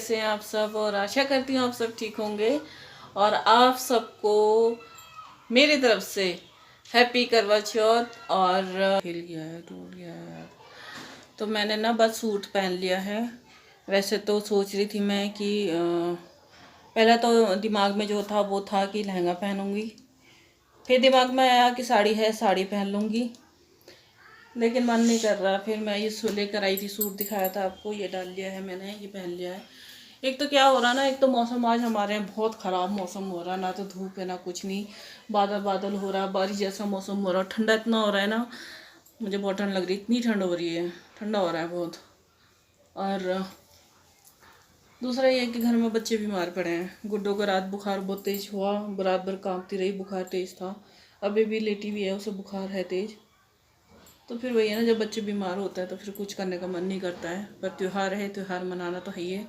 कैसे हैं आप सब, और आशा करती हूँ आप सब ठीक होंगे। और आप सबको मेरी तरफ से हैप्पी करवा चौथ। और हिल गया है, टूट गया है यार। तो मैंने ना बस सूट पहन लिया है। वैसे तो सोच रही थी मैं कि पहले तो दिमाग में जो था वो था कि लहंगा पहनूंगी, फिर दिमाग में आया कि साड़ी है, साड़ी पहन लूँगी, लेकिन मन नहीं कर रहा। फिर मैं ये लेकर आई थी, सूट दिखाया था आपको, ये डाल लिया है मैंने, ये पहन लिया है। एक तो क्या हो रहा ना, एक तो मौसम आज हमारे यहाँ बहुत ख़राब मौसम हो रहा है, ना तो धूप है ना कुछ नहीं, बादल बादल हो रहा है, बारिश जैसा मौसम हो रहा है। ठंडा इतना हो रहा है ना, मुझे बहुत ठंड लग रही है, इतनी ठंड हो रही है, ठंडा हो रहा है बहुत। और दूसरा ये है कि घर में बच्चे बीमार पड़े हैं। गुड्डो को रात बुखार बहुत तेज़ हुआ, रात भर कांपती रही, बुखार तेज़ था। अभी भी लेटी हुई है, उसे बुखार है तेज़। तो फिर वही है ना, जब बच्चे बीमार होते हैं तो फिर कुछ करने का मन नहीं करता है। पर त्यौहार है, त्यौहार मनाना तो है ही है।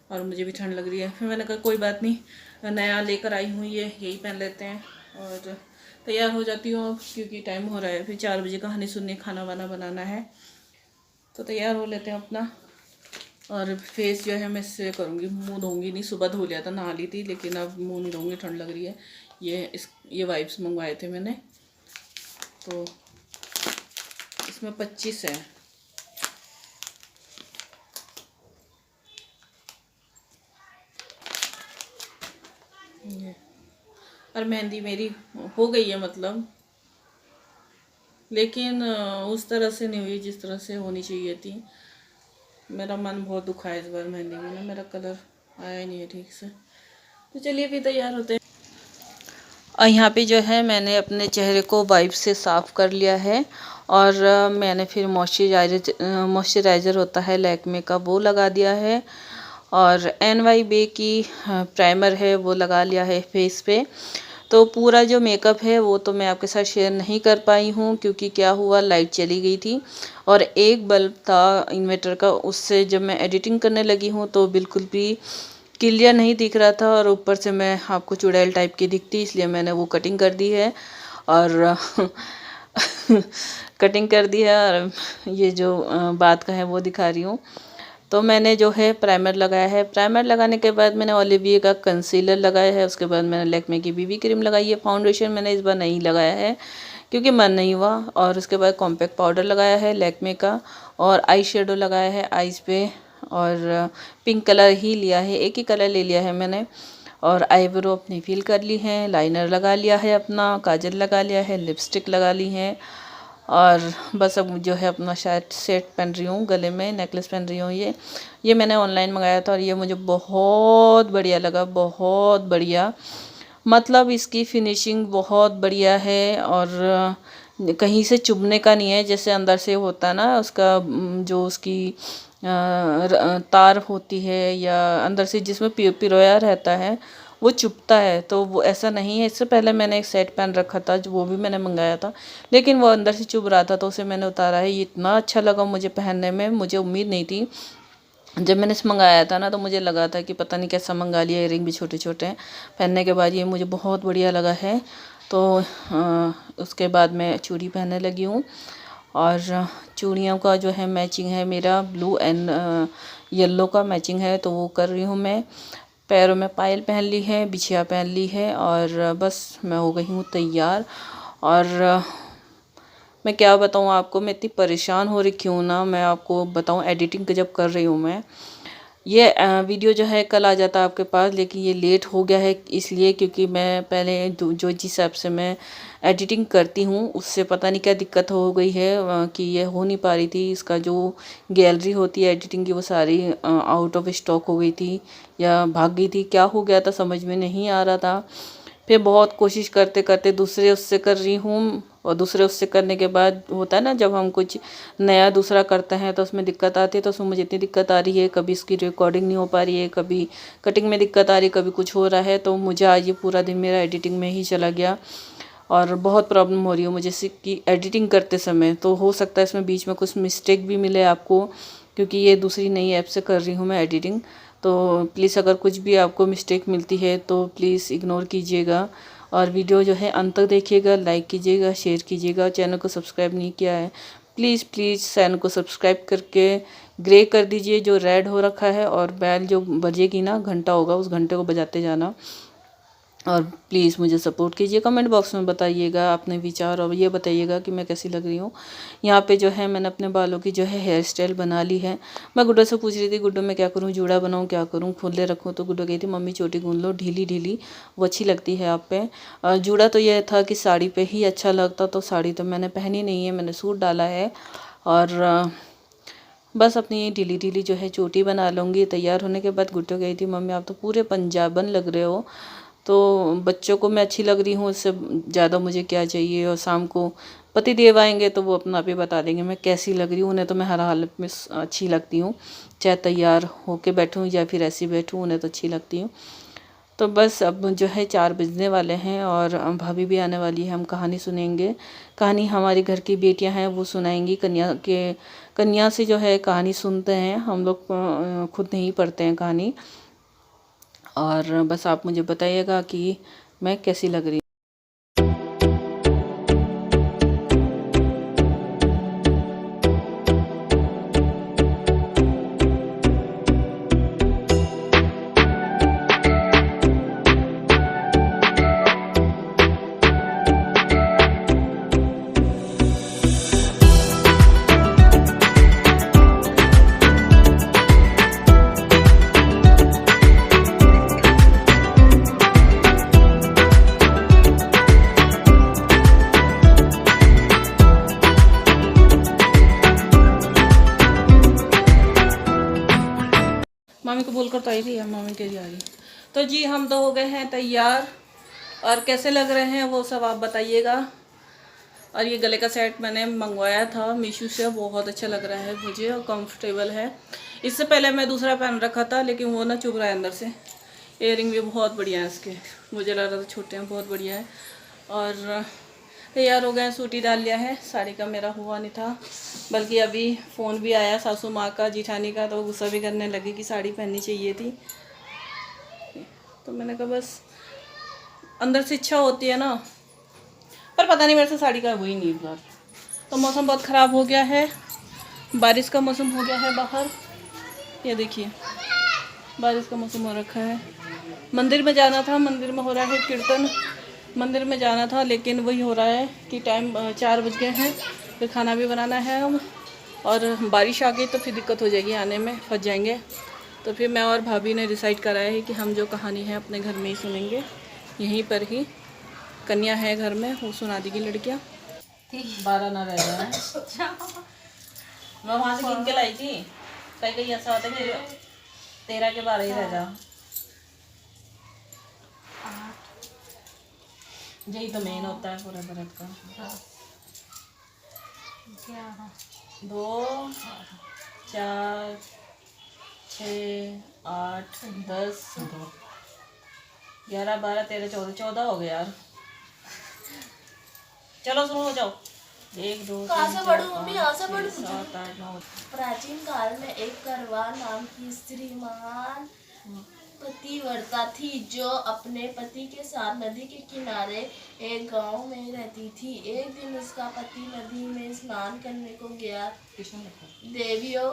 और मुझे भी ठंड लग रही है, फिर मैंने कहा कोई बात नहीं, नया लेकर आई हूँ, ये यही पहन लेते हैं। और तैयार हो जाती हूँ अब, क्योंकि टाइम हो रहा है, फिर 4 बजे कहानी सुननी, खाना वाना बनाना है। तो तैयार हो लेते हैं अपना। और फेस जो है मैं इससे करूँगी, मुँह धोऊंगी नहीं। सुबह धो लिया था, नहा ली थी, लेकिन अब मुँह नहीं धोऊंगी, ठंड लग रही है। ये वाइप्स मंगवाए थे मैंने, तो इसमें 25 है। ये और मेहंदी मेरी हो गई है, मतलब, लेकिन उस तरह से नहीं हुई जिस तरह से होनी चाहिए थी। मेरा मन बहुत दुखा है इस बार मेहंदी में ना, मेरा कलर आया ही नहीं है ठीक से। तो चलिए फिर तैयार होते हैं। और यहाँ पे जो है मैंने अपने चेहरे को वाइप से साफ़ कर लिया है। और मैंने फिर मॉइस्चराइज़र होता है लैक्मे का, वो लगा दिया है। और NYB की प्राइमर है, वो लगा लिया है फेस पे। तो पूरा जो मेकअप है वो तो मैं आपके साथ शेयर नहीं कर पाई हूँ, क्योंकि क्या हुआ, लाइट चली गई थी और एक बल्ब था इन्वर्टर का, उससे जब मैं एडिटिंग करने लगी हूँ तो बिल्कुल भी क्लियर नहीं दिख रहा था। और ऊपर से मैं आपको चुड़ैल टाइप की दिखती, इसलिए मैंने वो कटिंग कर दी है। और कटिंग कर दी है, और ये जो बात का है वो दिखा रही हूँ। तो मैंने जो है प्राइमर लगाया है। प्राइमर लगाने के बाद मैंने ओलिविये का कंसीलर लगाया है। उसके बाद मैंने लैक्मे की BB क्रीम लगाई है। फाउंडेशन मैंने इस बार नहीं लगाया है क्योंकि मन नहीं हुआ। और उसके बाद कॉम्पैक्ट पाउडर लगाया है लैक्मे का, और आई शेडो लगाया है आईज पे। और पिंक कलर ही लिया है, एक ही कलर ले लिया है मैंने। और आईब्रो अपनी फिल कर ली है, लाइनर लगा लिया है अपना, काजल लगा लिया है, लिपस्टिक लगा ली है। और बस अब जो है अपना शायद सेट पहन रही हूँ, गले में नेकलेस पहन रही हूँ। ये मैंने ऑनलाइन मंगाया था और ये मुझे बहुत बढ़िया लगा, बहुत बढ़िया। मतलब इसकी फिनिशिंग बहुत बढ़िया है, और कहीं से चुभने का नहीं है, जैसे अंदर से होता है ना उसका जो उसकी तार होती है, या अंदर से जिसमें पिरोया रहता है वो चुभता है, तो वो ऐसा नहीं है। इससे पहले मैंने एक सेट पहन रखा था, जो वो भी मैंने मंगाया था, लेकिन वो अंदर से चुभ रहा था, तो उसे मैंने उतारा है। ये इतना अच्छा लगा मुझे पहनने में, मुझे उम्मीद नहीं थी। जब मैंने इसे मंगाया था ना, तो मुझे लगा था कि पता नहीं कैसा मंगा लिया, इयरिंग भी छोटे छोटे हैं। पहनने के बाद ये मुझे बहुत बढ़िया लगा है। तो उसके बाद मैं चूड़ी पहनने लगी हूँ। और चूड़ियों का जो है मैचिंग है मेरा, ब्लू एंड येलो का मैचिंग है, तो वो कर रही हूँ मैं। पैरों में पायल पहन ली है, बिछिया पहन ली है, और बस मैं हो गई हूँ तैयार। और मैं क्या बताऊँ आपको, मैं इतनी परेशान हो रही क्यों ना, मैं आपको बताऊँ। एडिटिंग जब कर रही हूँ मैं, ये वीडियो जो है कल आ जाता आपके पास, लेकिन ये लेट हो गया है इसलिए क्योंकि मैं पहले जो जिस ऐप से मैं एडिटिंग करती हूँ उससे पता नहीं क्या दिक्कत हो गई है, कि ये हो नहीं पा रही थी। इसका जो गैलरी होती है एडिटिंग की, वो सारी आउट ऑफ स्टॉक हो गई थी या भाग गई थी, क्या हो गया था समझ में नहीं आ रहा था। फिर बहुत कोशिश करते करते दूसरे उससे कर रही हूँ, और दूसरे उससे करने के बाद होता है ना, जब हम कुछ नया दूसरा करते हैं तो उसमें दिक्कत आती है। तो उसमें मुझे इतनी दिक्कत आ रही है, कभी इसकी रिकॉर्डिंग नहीं हो पा रही है, कभी कटिंग में दिक्कत आ रही है, कभी कुछ हो रहा है। तो मुझे आज ये पूरा दिन मेरा एडिटिंग में ही चला गया, और बहुत प्रॉब्लम हो रही है मुझे कि एडिटिंग करते समय। तो हो सकता है इसमें बीच में कुछ मिस्टेक भी मिले आपको, क्योंकि ये दूसरी नई ऐप से कर रही हूँ मैं एडिटिंग। तो प्लीज़ अगर कुछ भी आपको मिस्टेक मिलती है तो प्लीज़ इग्नोर कीजिएगा। और वीडियो जो है अंत तक देखिएगा, लाइक कीजिएगा, शेयर कीजिएगा। चैनल को सब्सक्राइब नहीं किया है, प्लीज़ प्लीज़ चैनल को सब्सक्राइब करके ग्रे कर दीजिए जो रेड हो रखा है, और बेल जो बजेगी ना, घंटा होगा, उस घंटे को बजाते जाना। और प्लीज़ मुझे सपोर्ट कीजिए, कमेंट बॉक्स में बताइएगा अपने विचार, और ये बताइएगा कि मैं कैसी लग रही हूँ। यहाँ पे जो है मैंने अपने बालों की जो है हेयर स्टाइल बना ली है। मैं गुड्डो से पूछ रही थी, गुड्डो मैं क्या करूँ, जूड़ा बनाऊँ, क्या करूँ, खुले रखूँ? तो गुड्डो कही थी मम्मी चोटी गूंद लो, ढीली ढीली, वो अच्छी लगती है आप पे। जूड़ा तो यह था कि साड़ी पे ही अच्छा लगता, तो साड़ी तो मैंने पहनी नहीं है, मैंने सूट डाला है। और बस अपनी ढीली ढीली जो है चोटी बना लूँगी। तैयार होने के बाद गुड्डो गई थी मम्मी आप तो पूरे पंजाबन लग रहे हो। तो बच्चों को मैं अच्छी लग रही हूँ, इससे ज़्यादा मुझे क्या चाहिए। और शाम को पति देव आएंगे तो वो अपना आप ही बता देंगे मैं कैसी लग रही हूँ। उन्हें तो मैं हर हालत में अच्छी लगती हूँ, चाहे तैयार होके बैठूँ या फिर ऐसी बैठूँ, उन्हें तो अच्छी लगती हूँ। तो बस अब जो है 4 बजने वाले हैं और भाभी भी आने वाली है, हम कहानी सुनेंगे। कहानी हमारे घर की बेटियां हैं वो सुनाएंगी। कन्या से जो है कहानी सुनते हैं हम लोग, खुद नहीं पढ़ते हैं कहानी। और बस आप मुझे बताइएगा कि मैं कैसी लग रही हूँ। मामी को बोलकर तो आई थी, मामी के लिए आ रही। तो जी हम तो हो गए हैं तैयार, और कैसे लग रहे हैं वो सब आप बताइएगा। और ये गले का सेट मैंने मंगवाया था मीशो से, बहुत अच्छा लग रहा है मुझे और कंफर्टेबल है। इससे पहले मैं दूसरा पहन रखा था लेकिन वो ना चुभ रहा है अंदर से। इयररिंग भी बहुत बढ़िया है इसके, मुझे लग रहा था छोटे हैं, बहुत बढ़िया है। और तैयार हो गए, सूटी डाल लिया है। साड़ी का मेरा हुआ नहीं था, बल्कि अभी फ़ोन भी आया सासू माँ का, जिठानी का, तो गुस्सा भी करने लगी कि साड़ी पहननी चाहिए थी। तो मैंने कहा बस अंदर से इच्छा होती है ना, पर पता नहीं मेरे से साड़ी का हुई नहीं इस बार। तो मौसम बहुत ख़राब हो गया है, बारिश का मौसम हो गया है बाहर, ये देखिए बारिश का मौसम हो रखा है। मंदिर में जाना था, मंदिर में हो रहा है कीर्तन, मंदिर में जाना था, लेकिन वही हो रहा है कि टाइम 4 बज गए हैं, फिर खाना भी बनाना है हम, और बारिश आ गई तो फिर दिक्कत हो जाएगी, आने में फंस जाएंगे। तो फिर मैं और भाभी ने डिसाइड करा है कि हम जो कहानी है अपने घर में ही सुनेंगे, यहीं पर ही। कन्या है घर में, वो सुना देगी लड़कियाँ। 12 ना रह जाए, मैं वहाँ से गिन के लाई थी, कहीं कहीं ऐसा होता है कि 13 के 12 ही रह जा। यही तो मेन होता है पूरे व्रत का। 2 4 6 8 10 11 12 13 14 हो गए यार। चलो शुरू हो जाओ। 1 2 कहाँ से पढ़ूं मम्मी, यहाँ से पढ़ूं? 7 8 9। प्राचीन काल में एक करवा नाम की स्त्री महान पतिव्रता थी, जो अपने पति के साथ नदी के किनारे एक गांव में रहती थी। एक दिन उसका पति नदी में स्नान करने को गया। देवियों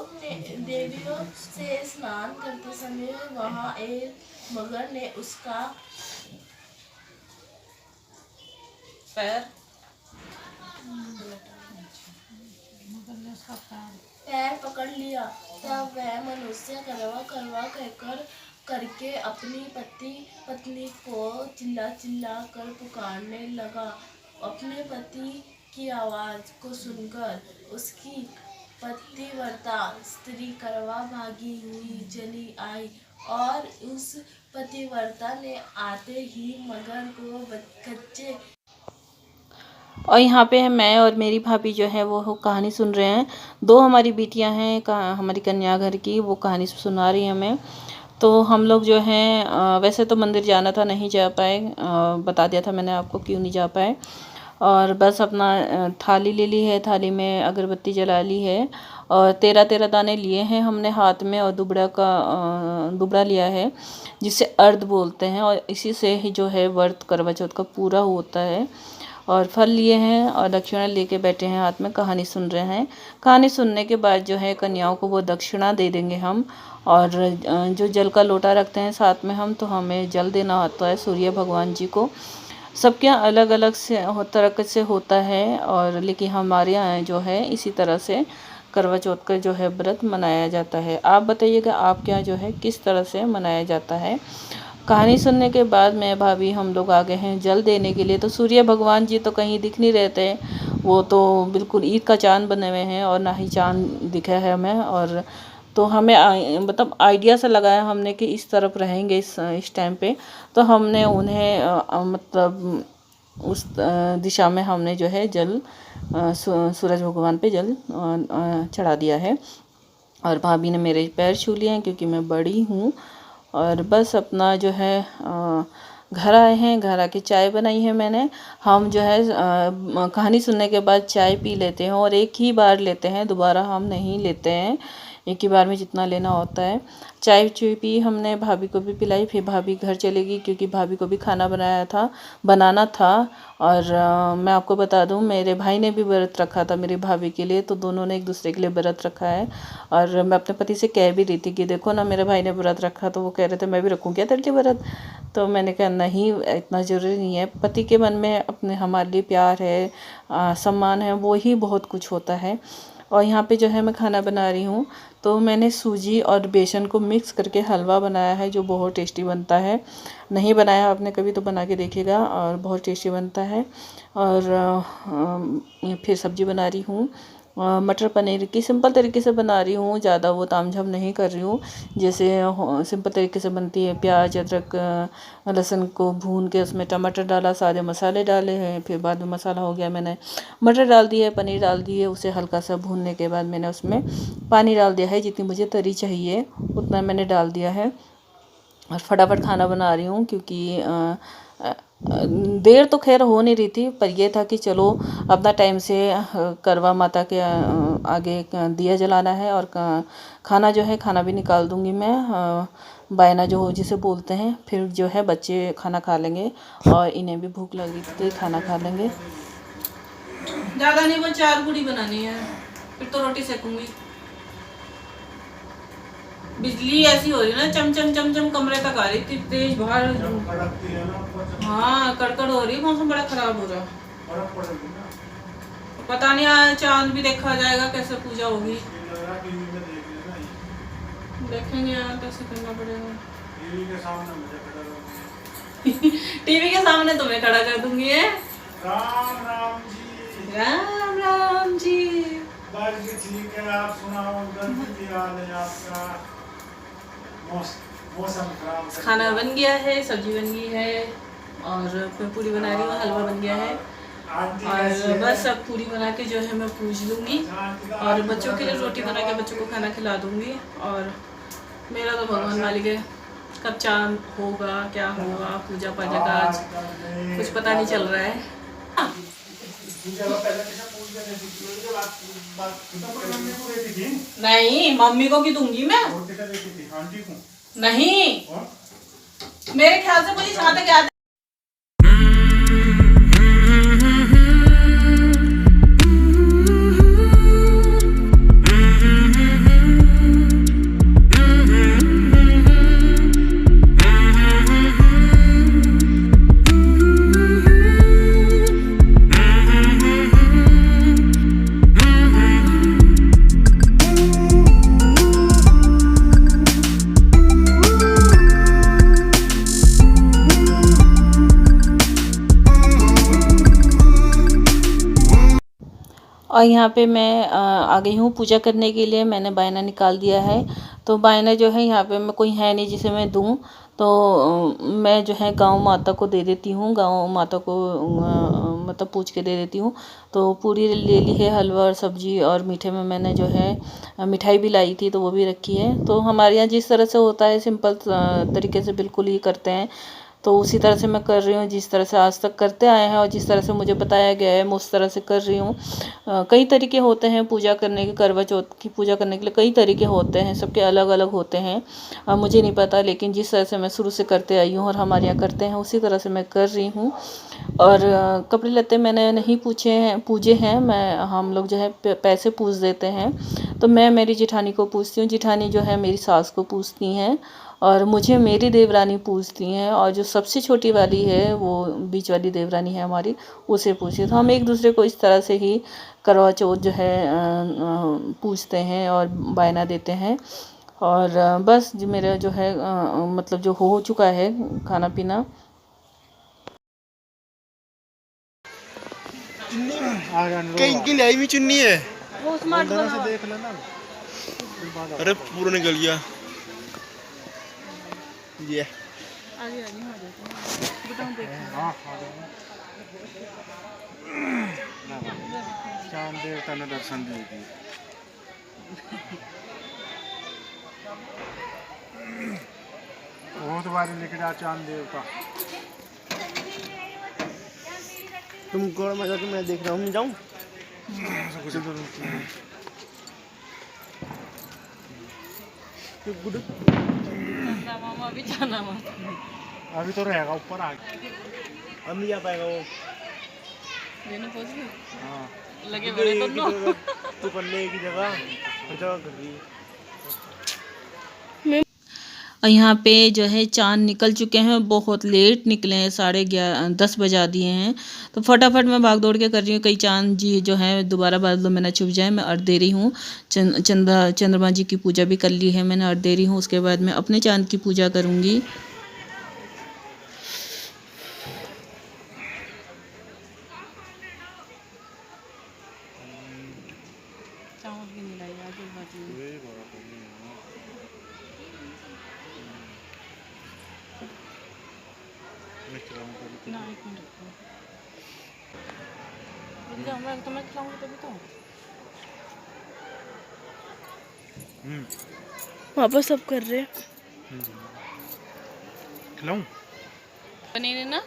से स्नान करते समय वहां एक मगर ने उसका पैर पकड़ लिया। तब वह मनुष्य करवा करवा कहकर करके अपनी पत्नी को चिल्ला चिल्ला कर पुकारने लगा। अपने पति की आवाज को सुनकर उसकी पतिव्रता स्त्री करवा भागी हुई चली आई, और उस पतिव्रता ने आते ही मगर को कच्चे। और यहाँ पे मैं और मेरी भाभी जो है वो कहानी सुन रहे हैं। 2 हमारी बेटियां हैं हमारी कन्या घर की, वो कहानी सुना रही हैं हमें। तो हम लोग जो हैं वैसे तो मंदिर जाना था, नहीं जा पाए, बता दिया था मैंने आपको क्यों नहीं जा पाए। और बस अपना थाली ले ली है, थाली में अगरबत्ती जला ली है, और 13 दाने लिए हैं हमने हाथ में, और दुबड़ा लिया है जिसे अर्ध बोलते हैं, और इसी से ही जो है व्रत करवा चौथ का पूरा होता है। और फल लिए हैं और दक्षिणा लेके बैठे हैं, हाथ में कहानी सुन रहे हैं। कहानी सुनने के बाद जो है कन्याओं को वो दक्षिणा दे देंगे हम। और जो जल का लोटा रखते हैं साथ में हम, तो हमें जल देना होता है सूर्य भगवान जी को। सबके यहाँ अलग अलग से तरह से होता है, और लेकिन हमारे यहाँ जो है इसी तरह से करवा चौथ का जो है व्रत मनाया जाता है। आप बताइएगा आपके यहाँ जो है किस तरह से मनाया जाता है। कहानी सुनने के बाद मैं भाभी हम लोग आ गए हैं जल देने के लिए। तो सूर्य भगवान जी तो कहीं दिख नहीं रहते, वो तो बिल्कुल ईद का चांद बने हुए हैं और ना ही चांद दिखा है हमें। और तो हमें मतलब आइडिया सा लगाया हमने कि इस तरफ रहेंगे इस टाइम पे, तो हमने उन्हें मतलब उस दिशा में हमने जो है जल सूरज भगवान पे जल चढ़ा दिया है। और भाभी ने मेरे पैर छू लिए हैं क्योंकि मैं बड़ी हूँ। और बस अपना जो है घर आए हैं, घर आके चाय बनाई है मैंने। हम जो है कहानी सुनने के बाद चाय पी लेते हैं और एक ही बार लेते हैं, दोबारा हम नहीं लेते हैं। एक ही बार में जितना लेना होता है। चाय चुई पी हमने, भाभी को भी पिलाई, फिर भाभी घर चलेगी क्योंकि भाभी को भी खाना बनाना था। और मैं आपको बता दूं मेरे भाई ने भी व्रत रखा था मेरी भाभी के लिए, तो दोनों ने एक दूसरे के लिए व्रत रखा है। और मैं अपने पति से कह भी रही थी कि देखो ना मेरे भाई ने व्रत रखा, तो वो कह रहे थे मैं भी रखूँ क्या तेरे लिए व्रत। तो मैंने कहा नहीं, इतना ज़रूरी नहीं है। पति के मन में अपने हमारे लिए प्यार है, सम्मान है, वो ही बहुत कुछ होता है। और यहाँ पे जो है मैं खाना बना रही हूँ, तो मैंने सूजी और बेसन को मिक्स करके हलवा बनाया है जो बहुत टेस्टी बनता है। नहीं बनाया आपने कभी तो बना के देखिएगा, और बहुत टेस्टी बनता है। और फिर सब्जी बना रही हूँ मटर पनीर की, सिंपल तरीके से बना रही हूँ, ज़्यादा वो तामझाम नहीं कर रही हूँ। जैसे सिंपल तरीके से बनती है, प्याज अदरक लहसुन को भून के उसमें टमाटर डाला, सारे मसाले डाले हैं, फिर बाद में मसाला हो गया मैंने मटर डाल दिए, पनीर डाल दिए, उसे हल्का सा भूनने के बाद मैंने उसमें पानी डाल दिया है, जितनी मुझे तरी चाहिए उतना मैंने डाल दिया है। और फटाफट खाना बना रही हूँ क्योंकि देर तो खैर हो नहीं रही थी, पर यह था कि चलो अपना टाइम से करवा माता के आगे दिया जलाना है। और खाना जो है खाना भी निकाल दूंगी मैं, बायना जो जिसे बोलते हैं। फिर जो है बच्चे खाना खा लेंगे और इन्हें भी भूख लगी तो खाना खा लेंगे। ज़्यादा नहीं, वो 4 पूड़ी बनानी है, फिर तो रोटी सेकूंगी। बिजली ऐसी हो रही है ना, चमचम चमचम कमरे तक आ रही थी तेज, बाहर हाँ कड़कड़ हो रही है, मौसम बड़ा खराब हो रहा। पता नहीं आज चांद भी देखा जाएगा, कैसे पूजा होगी देखेंगे यार, कैसे करना पड़ेगा। टीवी के सामने तुम्हें खड़ा कर दूंगी है। राम राम जी, राम राम जी। बस ठीक है, आप सुनाओ, गणपति हाल है आपका? मौसम खराब। खाना बन गया है, सब्जी बन गई है, और मैं पूरी बना रही हूँ, हलवा बन गया है। और बस अब पूरी बना के जो है मैं पूज लूँगी, और बच्चों के लिए रोटी बना के बच्चों को खाना खिला दूँगी। और मेरा तो भगवान मालिक है, कब चांद होगा क्या होगा, पूजा पाजा का आज कुछ पता नहीं चल रहा है। नहीं मम्मी को क्यों दूंगी मैं, नहीं मेरे ख्याल से मुझे जहाँ तक याद और यहाँ पे मैं आ गई हूँ पूजा करने के लिए। मैंने बायना निकाल दिया है, तो बायना जो है यहाँ पे मैं कोई है नहीं जिसे मैं दूँ, तो मैं जो है गाँव माता को दे देती हूँ, गाँव माता को मतलब पूछ के दे देती हूँ। तो पूरी ले ली है, हलवा और सब्जी, और मीठे में मैंने जो है मिठाई भी लाई थी तो वो भी रखी है। तो हमारे यहाँ जिस तरह से होता है सिंपल तरीके से बिल्कुल ही करते हैं। तो उसी तरह से मैं कर रही हूँ, जिस तरह से आज तक करते आए हैं और जिस तरह से मुझे बताया गया है मैं उस तरह से कर रही हूँ। कई तरीके होते हैं पूजा करने के, करवा चौथ की पूजा करने के लिए कई तरीके होते हैं, सबके अलग अलग होते हैं। मुझे नहीं पता, लेकिन जिस तरह से मैं शुरू से करते आई हूँ और हमारे यहाँ करते हैं उसी तरह से मैं कर रही हूँ। और कपड़े लत्ते मैंने नहीं पूजे हैं, मैं हम लोग जो है पैसे पूज देते हैं। तो मैं मेरी जेठानी को पूछती हूँ, जेठानी जो है मेरी सास को पूछती हैं और मुझे मेरी देवरानी पूछती हैं, और जो सबसे छोटी वाली है वो बीच वाली देवरानी है हमारी, उसे पूछती है। तो हम एक दूसरे को इस तरह से ही करवा चौथ जो है पूछते हैं और बायना देते हैं। और बस जो मेरा जो है मतलब जो हो चुका है खाना पीना। कहीं लाई भी चुन्नी है वो स्मार्ट से देख लेना। अरे पूरा निकल गया ये आगे आगे हो जाते बताऊं देखो। हां चांद देवता ने दर्शन दे दिए। बहुत बारी लेके जा चांद देवता। तुम कौन मजा कि मैं देख रहा हूँ, जाऊँ मामा भी जाना अभी तो रहेगा ऊपर आगे, अब नहीं जा पाएगा वो। हाँ लगे बड़े तू करने की जगह कर रही। और यहाँ पे जो है चाँद निकल चुके हैं, बहुत लेट निकले हैं, 10:30 बजा दिए हैं। तो फटाफट मैं भाग दौड़ के कर रही हूँ, कई चाँद जी जो है दोबारा बादलों में न छुप जाए। मैं अर्घ दे रही हूँ, चंद्रमा जी की पूजा भी कर ली है मैंने, अर्घ दे रही हूँ। उसके बाद मैं अपने चाँद की पूजा करूँगी। वापस सब कर रहे हैं। खिलाऊं पनीर ना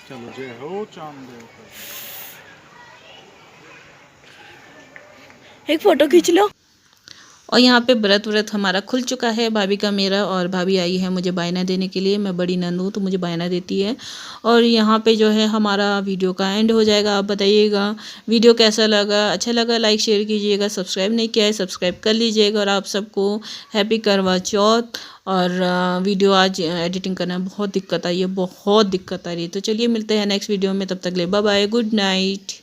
चलो जय हो चांद देवता। एक फोटो खींच लो। और यहाँ पे व्रत हमारा खुल चुका है, भाभी का मेरा। और भाभी आई है मुझे बायना देने के लिए, मैं बड़ी नंद हूँ तो मुझे बायना देती है। और यहाँ पे जो है हमारा वीडियो का एंड हो जाएगा। आप बताइएगा वीडियो कैसा लगा, अच्छा लगा लाइक शेयर कीजिएगा, सब्सक्राइब नहीं किया है सब्सक्राइब कर लीजिएगा। और आप सबको हैप्पी करवा चौथ। और वीडियो आज एडिटिंग करना बहुत दिक्कत आई है, बहुत दिक्कत आ रही है। तो चलिए मिलते हैं नेक्स्ट वीडियो में, तब तक ले बाय बाय, गुड नाइट।